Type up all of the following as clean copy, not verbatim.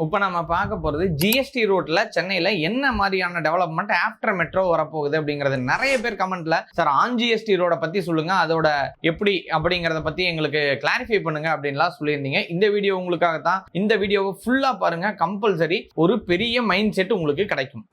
இப்போ நம்ம பார்க்க போகிறது ஜிஎஸ்டி ரோட்ல சென்னையில் என்ன மாதிரியான டெவலப்மெண்ட் ஆஃப்டர் மெட்ரோ வரப்போகுது அப்படிங்கிறது. நிறைய பேர் கமெண்ட்ல சார் ஆன் ஜிஎஸ்டி ரோட பற்றி சொல்லுங்க, அதோட எப்படி அப்படிங்கிறத பற்றி எங்களுக்கு கிளாரிஃபை பண்ணுங்க அப்படின்லாம் சொல்லியிருந்தீங்க. இந்த வீடியோ உங்களுக்காக தான். இந்த வீடியோவை ஃபுல்லாக பாருங்க, கம்பல்சரி ஒரு பெரிய மைண்ட் செட் உங்களுக்கு கிடைக்கும்.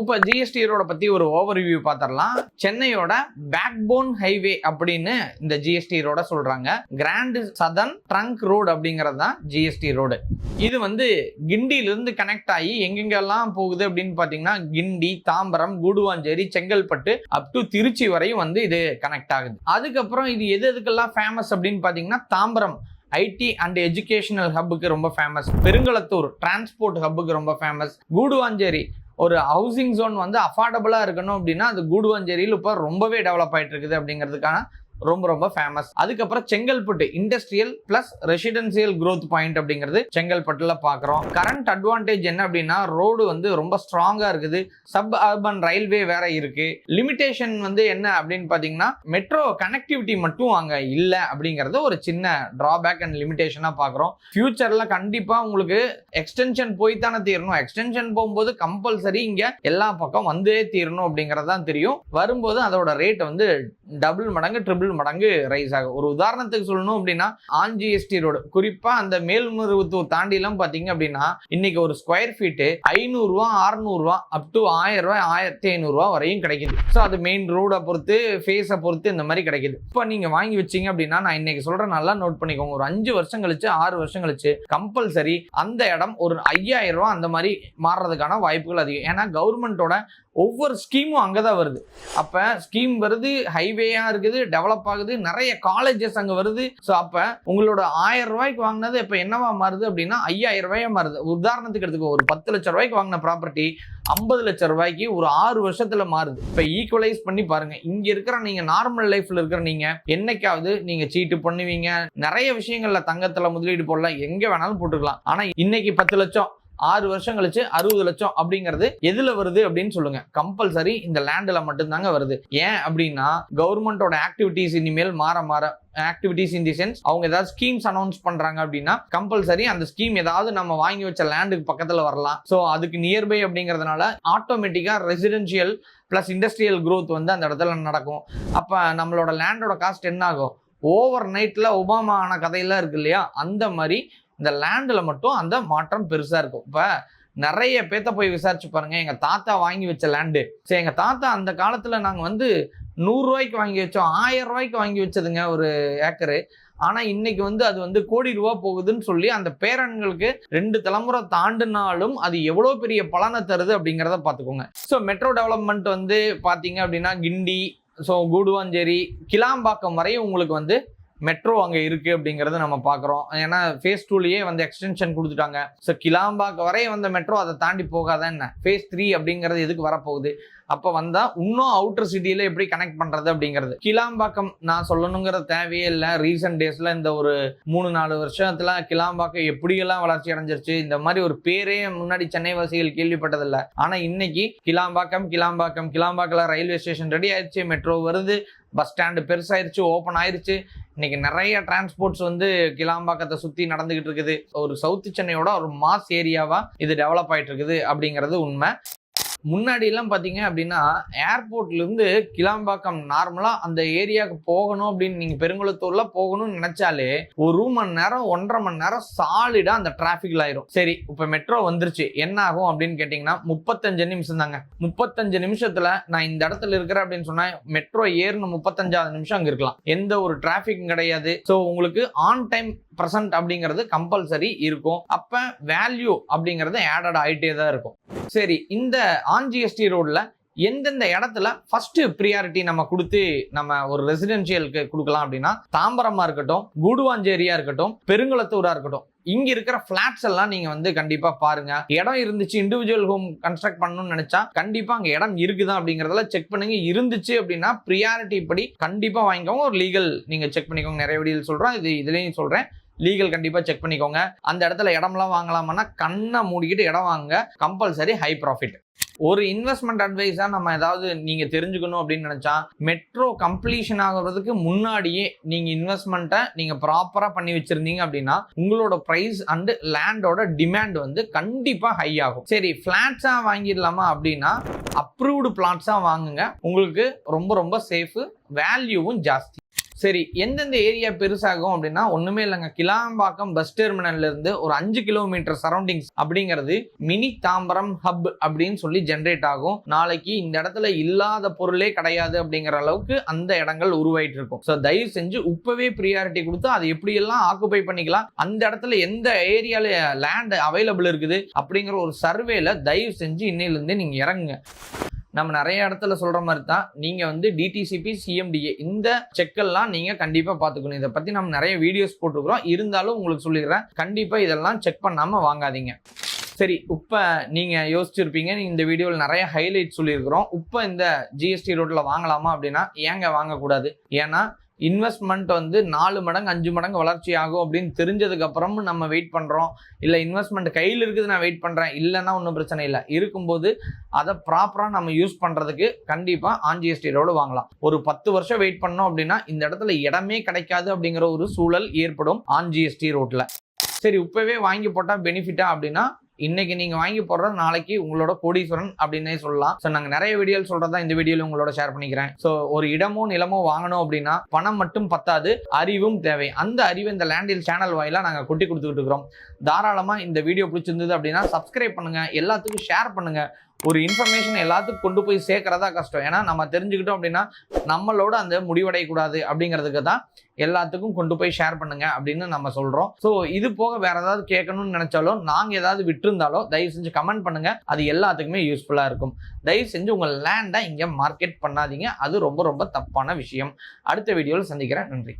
இப்போ ஜிஎஸ்டி ரோட பத்தி ஒரு ஓவர்வியூ பார்த்துடலாம். சென்னையோட பேக்போன் ஹைவே அப்படின்னு இந்த ஜிஎஸ்டி ரோட சொல்றாங்க. கிராண்ட் சதர்ன் ட்ரங்க் ரோடு அப்படிங்கிறது தான் ஜிஎஸ்டி ரோடு. இது கிண்டியிலிருந்து கனெக்ட் ஆகி எங்கெங்கெல்லாம் போகுது அப்படின்னு பாத்தீங்கன்னா கிண்டி, தாம்பரம், கூடுவாஞ்சேரி, செங்கல்பட்டு அப் டு திருச்சி வரையும் இது கனெக்ட் ஆகுது. அதுக்கப்புறம் இது எதுக்கெல்லாம் ஃபேமஸ் அப்படின்னு பாத்தீங்கன்னா தாம்பரம் ஐடி அண்ட் எஜுகேஷனல் ஹப்புக்கு ரொம்ப ஃபேமஸ், பெருங்களத்தூர் டிரான்ஸ்போர்ட் ஹப்புக்கு ரொம்ப ஃபேமஸ், கூடுவாஞ்சேரி ஒரு ஹவுசிங் ஜோன் அஃபோர்டபுளா இருக்கணும் அப்படின்னா அது கூடுவாஞ்சேரியில் இப்போ ரொம்பவே டெவலப் ஆயிட்டு இருக்குது அப்படிங்கிறதுக்கான ரொம்ப ஃபேமஸ். அதுக்கப்புறம் Chengalpattu industrial plus residential growth point அப்படிங்கிறது செங்கல்பட்டுல பாக்குறோம். கரண்ட் அட்வான்டேஜ் என்ன அப்படின்னா ரோடு ரொம்ப ஸ்ட்ராங்கா இருக்குது. சப் அர்பன் ரயில்வே வேற இருக்கு. லிமிடேஷன் என்ன அப்படின்னு பாத்தீங்கன்னா மெட்ரோ கனெக்டிவிட்டி மட்டும் அங்க இல்ல அப்படிங்கறது ஒரு சின்ன டிராபேக் அண்ட் லிமிடேஷனா பாக்குறோம். ஃபியூச்சர்ல கண்டிப்பா உங்களுக்கு எக்ஸ்டென்ஷன் போய்த்தானே தீரணும். எக்ஸ்டென்ஷன் போகும்போது கம்பல்சரி இங்க எல்லா பக்கம் வந்தே தீரணும் அப்படிங்கறதான் தெரியும். வரும்போது அதோட ரேட் டபுள் மடங்கு ட்ரிபிள் மடங்கு ரைஸ் ஆகும். ஒரு உதாரணத்துக்கு சொல்லணும் அப்படின்னா ஆன் ஜிஎஸ்டி ரோடு குறிப்பா அந்த மேல்மருவத்தூர் தாண்டி எல்லாம் பாத்தீங்க அப்படின்னா இன்னைக்கு ஒரு ஸ்கொயர் ஃபீட் 500 ரூபா, 600 ரூபா அப் டு 1000 ரூபாய், 1500 ரூபா வரையும் கிடைக்குது. ஸோ அது மெயின் ரோட பொறுத்து, ஃபேஸை பொறுத்து இந்த மாதிரி கிடைக்குது. இப்போ நீங்க வாங்கி வச்சீங்க அப்படின்னா நான் இன்னைக்கு சொல்றேன், நல்லா நோட் பண்ணிக்கோங்க. ஒரு 5 வருஷம் கழிச்சு 6 வருஷம் கழிச்சு கம்பல்சரி அந்த இடம் ஒரு 5000 ரூபா அந்த மாதிரி மாறுறதுக்கான வாய்ப்புகள் அதிகம். ஏன்னா கவர்மெண்டோட ஒவ்வொரு ஸ்கீமும் அங்கதான் வருது. அப்ப ஸ்கீம் வருது, ஹைவேயா இருக்குது, டெவலப் ஆகுது, நிறைய காலேஜஸ் அங்க வருது. ஸோ அப்ப உங்களோட 1000 ரூபாய்க்கு வாங்கினது இப்ப என்னவா மாறுது அப்படின்னா 5000 ரூபாயா மாறுது. உதாரணத்துக்கு எடுத்துக்கோ, ஒரு 10 லட்சம் ரூபாய்க்கு வாங்கின ப்ராப்பர்ட்டி 50 லட்சம் ரூபாய்க்கு ஒரு 6 வருஷத்துல மாறுது. இப்ப ஈக்குவலைஸ் பண்ணி பாருங்க. இங்க இருக்கிற நீங்க நார்மல் லைஃப்ல இருக்கிற நீங்க என்னைக்காவது நீங்க சீட்டு பண்ணுவீங்க, நிறைய விஷயங்கள்ல தங்கத்துல முதலீடு போடலாம், எங்க வேணாலும் போட்டுக்கலாம். ஆனா இன்னைக்கு 10 லட்சம் 6 வருஷம் கழிச்சு 60 லட்சம் அப்படிங்கிறது எதுல வருது அப்படின்னு சொல்லுங்க. கம்பல்சரி இந்த லேண்ட்ல மட்டும்தாங்க வருது. ஏன் அப்படின்னா கவர்மெண்டோட ஆக்டிவிட்டிஸ் இனிமேல் மாற ஆக்டிவிட்டிஸ் இன் தி சென்ஸ் அவங்க ஏதாவது ஸ்கீம்ஸ் அனௌன்ஸ் பண்றாங்க அப்படின்னா கம்பல்சரி அந்த ஸ்கீம் ஏதாவது நம்ம வாங்கி வச்ச லேண்டுக்கு பக்கத்துல வரலாம். ஸோ அதுக்கு நியர்பை அப்படிங்கிறதுனால ஆட்டோமேட்டிக்கா ரெசிடென்சியல் பிளஸ் இண்டஸ்ட்ரியல் growth அந்த இடத்துல நடக்கும். அப்ப நம்மளோட லேண்டோட காஸ்ட் என்ன ஆகும்? ஓவர் நைட்ல ஒபாமா ஆன கதையெல்லாம் இருக்கு இல்லையா, அந்த மாதிரி இந்த லேண்டில் மட்டும் அந்த மாற்றம் பெருசா இருக்கும். இப்போ நிறைய பேத்த போய் விசாரிச்சு பாருங்க. எங்க தாத்தா வாங்கி வச்ச லேண்டு, சரி எங்க தாத்தா அந்த காலத்துல நாங்க 100 ரூபாய்க்கு வாங்கி வச்சோம், 1000 ரூபாய்க்கு வாங்கி வச்சதுங்க ஒரு ஏக்கரு. ஆனா இன்னைக்கு அது கோடி ரூபா போகுதுன்னு சொல்லி அந்த பேரன்களுக்கு 2 தலைமுறை தாண்டினாலும் அது எவ்வளவு பெரிய பலனை தருது அப்படிங்கிறத பார்த்துக்கோங்க. ஸோ மெட்ரோ டெவலப்மெண்ட் பாத்தீங்க அப்படின்னா கிண்டி, ஸோ கூடுவாஞ்சேரி, கிளாம்பாக்கம் வரையும் உங்களுக்கு மெட்ரோ அங்கே இருக்கு அப்படிங்கிறது நம்ம பார்க்குறோம். ஏன்னா ஃபேஸ் 2லயே எக்ஸ்டென்ஷன் கொடுத்துட்டாங்க. ஸோ கிளாம்பாக்கம் வரைய மெட்ரோ அதை தாண்டி போகாத என்ன, ஃபேஸ் 3 அப்படிங்கிறது எதுக்கு வரப்போகுது? அப்போ இன்னும் அவுட்டர் சிட்டியில எப்படி கனெக்ட் பண்றது அப்படிங்கிறது. கிளாம்பாக்கம் நான் சொல்லணுங்கிற தேவையே இல்லை. ரீசெண்ட் டேஸ்ல இந்த ஒரு 3-4 வருஷத்துல கிளாம்பாக்கம் எப்படியெல்லாம் வளர்ச்சி அடைஞ்சிருச்சு. இந்த மாதிரி ஒரு பேரே முன்னாடி சென்னை வாசிகள் கேள்விப்பட்டதில்லை. ஆனா இன்னைக்கு கிளாம்பாக்கம்ல ரயில்வே ஸ்டேஷன் ரெடி ஆயிடுச்சு, மெட்ரோ வருது, பஸ் ஸ்டாண்டு பெருசாயிருச்சு, ஓப்பன் ஆயிருச்சு. இன்னைக்கு நிறைய டிரான்ஸ்போர்ட்ஸ் கிளாம்பாக்கத்தை சுத்தி நடந்துகிட்டு இருக்குது. ஒரு சவுத் சென்னையோட ஒரு மாஸ் ஏரியாவா இது டெவலப் ஆயிட்டு இருக்குது அப்படிங்கிறது உண்மை. முன்னாடி எல்லாம் பாத்தீங்க அப்படின்னா ஏர்போர்ட்ல இருந்து கிளாம்பாக்கம் நார்மலா அந்த ஏரியாவுக்கு போகணும் அப்படின்னு நீங்க பெருங்குளத்தூர்ல போகணும்னு நினைச்சாலே 1 மணி நேரம் 1.5 மணி நேரம் சாலிடா அந்த டிராபிக்ல ஆயிரும். சரி, இப்ப மெட்ரோ வந்துருச்சு, என்ன ஆகும் அப்படின்னு கேட்டீங்கன்னா 35 நிமிஷம் தாங்க. 35 நிமிஷத்துல நான் இந்த இடத்துல இருக்கிறேன் அப்படின்னு சொன்னா மெட்ரோ ஏறுன 35வது நிமிஷம் அங்க இருக்கலாம். எந்த ஒரு டிராபிக்கும் கிடையாது. ஸோ உங்களுக்கு ஆன் டைம் பிரசன்ட் அப்படிங்கிறது கம்பல்சரி இருக்கும். அப்ப வேல்யூ அப்படிங்கிறது ஆடட் ஆயிட்டே தான் இருக்கும். சரி, இந்த ஆன் ஜிஎஸ்டி ரோட்ல எந்தெந்த இடத்துல ஃபர்ஸ்ட் ப்ரியாரிட்டி நம்ம கொடுத்து நம்ம ஒரு ரெசிடென்ஷியலுக்கு கொடுக்கலாம் அப்படின்னா தாம்பரமா இருக்கட்டும், கூடுவாஞ்சேரியா இருக்கட்டும், பெருங்குளத்தூரா இருக்கட்டும், இங்க இருக்கிற பிளாட்ஸ் எல்லாம் நீங்க கண்டிப்பா பாருங்க. இடம் இருந்துச்சு, இண்டிவிஜுவல் ஹோம் கன்ஸ்ட்ரக்ட் பண்ணணும்னு நினைச்சா கண்டிப்பா அங்க இடம் இருக்குதா அப்படிங்கறதெல்லாம் செக் பண்ணுங்க. இருந்துச்சு அப்படின்னா ப்ரியாரிட்டி படி கண்டிப்பா வாங்கிக்கோங்க. ஒரு லீகல் நீங்க செக் பண்ணிக்கோங்க. நிறைய வீடியோல சொல்றோம், இதுலயும் சொல்றேன், லீகல் கண்டிப்பா செக் பண்ணிக்கோங்க. அந்த இடத்துல இடம்லாம் வாங்கலாமான்னா கண்ணை மூடிக்கிட்டு இடம் வாங்க. Compulsory high profit. ஒரு இன்வெஸ்ட்மெண்ட் அட்வைஸா நம்ம ஏதாவது நீங்க தெரிஞ்சுக்கணும் அப்படின்னு நினைச்சா, மெட்ரோ கம்ப்ளீஷன் ஆகுறதுக்கு முன்னாடியே நீங்க இன்வெஸ்ட்மெண்ட்டை நீங்க ப்ராப்பரா பண்ணி வச்சிருந்தீங்க அப்படின்னா உங்களோட பிரைஸ் அண்ட் லேண்டோட டிமாண்ட் வந்து கண்டிப்பா ஹை ஆகும். சரி, பிளாட்ஸா வாங்கிடலாமா அப்படின்னா அப்ரூவ்டு பிளாட்ஸா வாங்குங்க. உங்களுக்கு ரொம்ப ரொம்ப சேஃப், வேல்யூவும் ஜாஸ்தி. சரி, எந்தெந்த ஏரியா பெருசாகும் அப்படின்னா ஒண்ணுமே இல்லைங்க. கிளாம்பாக்கம் பஸ் டெர்மினல்ல இருந்து ஒரு 5 கிலோமீட்டர் சரௌண்டிங்ஸ் அப்படிங்கிறது மினி தாம்பரம் ஹப் அப்படின்னு சொல்லி ஜென்ரேட் ஆகும். நாளைக்கு இந்த இடத்துல இல்லாத பொருளே கிடையாது அப்படிங்கிற அளவுக்கு அந்த இடங்கள் உருவாயிட்டு இருக்கும். ஸோ தயவு செஞ்சு இப்பவே ப்ரியாரிட்டி கொடுத்து அதை எப்படியெல்லாம் ஆக்குபை பண்ணிக்கலாம், அந்த இடத்துல எந்த ஏரியால லேண்ட் அவைலபிள் இருக்குது அப்படிங்கிற ஒரு சர்வேல தயவு செஞ்சு இன்னையிலிருந்தே நீங்க இறங்குங்க. நம்ம நிறைய இடத்துல சொல்ற மாதிரி தான் நீங்க வந்து டிடிசிபி, சிஎம்டிஏ இந்த செக்கெல்லாம் நீங்க கண்டிப்பா பாத்துக்கணும். இதை பத்தி நம்ம நிறைய வீடியோஸ் போட்டுக்கிறோம். இருந்தாலும் உங்களுக்கு சொல்லிடுறேன், கண்டிப்பா இதெல்லாம் செக் பண்ணாம வாங்காதீங்க. சரி, இப்ப நீங்க யோசிச்சிருப்பீங்க, இந்த வீடியோவில் நிறைய ஹைலைட் சொல்லியிருக்கிறோம். இப்ப இந்த ஜிஎஸ்டி ரோட்ல வாங்கலாமா அப்படின்னா ஏங்க வாங்கக்கூடாது? ஏன்னா இன்வெஸ்ட்மெண்ட் வந்து 4 மடங்கு 5 மடங்கு வளர்ச்சி ஆகும் அப்படின்னு தெரிஞ்சதுக்கு அப்புறம் நம்ம வெயிட் பண்றோம். இல்ல இன்வெஸ்ட்மெண்ட் கையில் இருக்குது, நான் வெயிட் பண்றேன், இல்லைன்னா ஒன்றும் பிரச்சனை இல்லை. இருக்கும்போது அதை ப்ராப்பரா நம்ம யூஸ் பண்றதுக்கு கண்டிப்பா ஆன் ஜிஎஸ்டி ரோடு வாங்கலாம். ஒரு 10 வருஷம் வெயிட் பண்ணோம் அப்படின்னா இந்த இடத்துல இடமே கிடைக்காது அப்படிங்கிற ஒரு சூழல் ஏற்படும் ஆன் ஜிஎஸ்டி ரோட்ல. சரி, இப்பவே வாங்கி போட்டா பெனிஃபிட்டா அப்படின்னா இன்னைக்கு நீங்க வாங்கி போடுறது நாளைக்கு உங்களோட கோடீஸ்வரன் அப்படின்னே சொல்லலாம். ஸோ நாங்கள் நிறைய வீடியோ சொல்றதா இந்த வீடியோல உங்களோட ஷேர் பண்ணிக்கிறேன். ஸோ ஒரு இடமோ நிலமோ வாங்கணும் அப்படின்னா பணம் மட்டும் பத்தாது, அறிவும் தேவை. அந்த அறிவு இந்த லேண்டில் சேனல் வாயிலா நாங்கள் கொட்டி கொடுத்துக்கிட்டு இருக்கிறோம். தாராளமா இந்த வீடியோ பிடிச்சிருந்தது அப்படின்னா சப்ஸ்கிரைப் பண்ணுங்க, எல்லாத்துக்கும் ஷேர் பண்ணுங்க. ஒரு இன்ஃபர்மேஷன் எல்லாத்துக்கும் கொண்டு போய் சேர்க்கறதா கஷ்டம். ஏன்னா நம்ம தெரிஞ்சுக்கிட்டோம் அப்படின்னா நம்மளோட அந்த முடிவடையக்கூடாது அப்படிங்கிறதுக்கு தான் எல்லாத்துக்கும் கொண்டு போய் ஷேர் பண்ணுங்க அப்படின்னு நம்ம சொல்றோம். ஸோ இது போக வேற ஏதாவது கேட்கணும்னு நினைச்சாலும் நாங்க ஏதாவது விட்டுருந்தாலும் தயவு செஞ்சு கமெண்ட் பண்ணுங்க. அது எல்லாத்துக்குமே யூஸ்ஃபுல்லா இருக்கும். தயவு செஞ்சு உங்க லேண்டை இங்க மார்க்கெட் பண்ணாதீங்க, அது ரொம்ப ரொம்ப தப்பான விஷயம். அடுத்த வீடியோவில் சந்திக்கிறேன். நன்றி.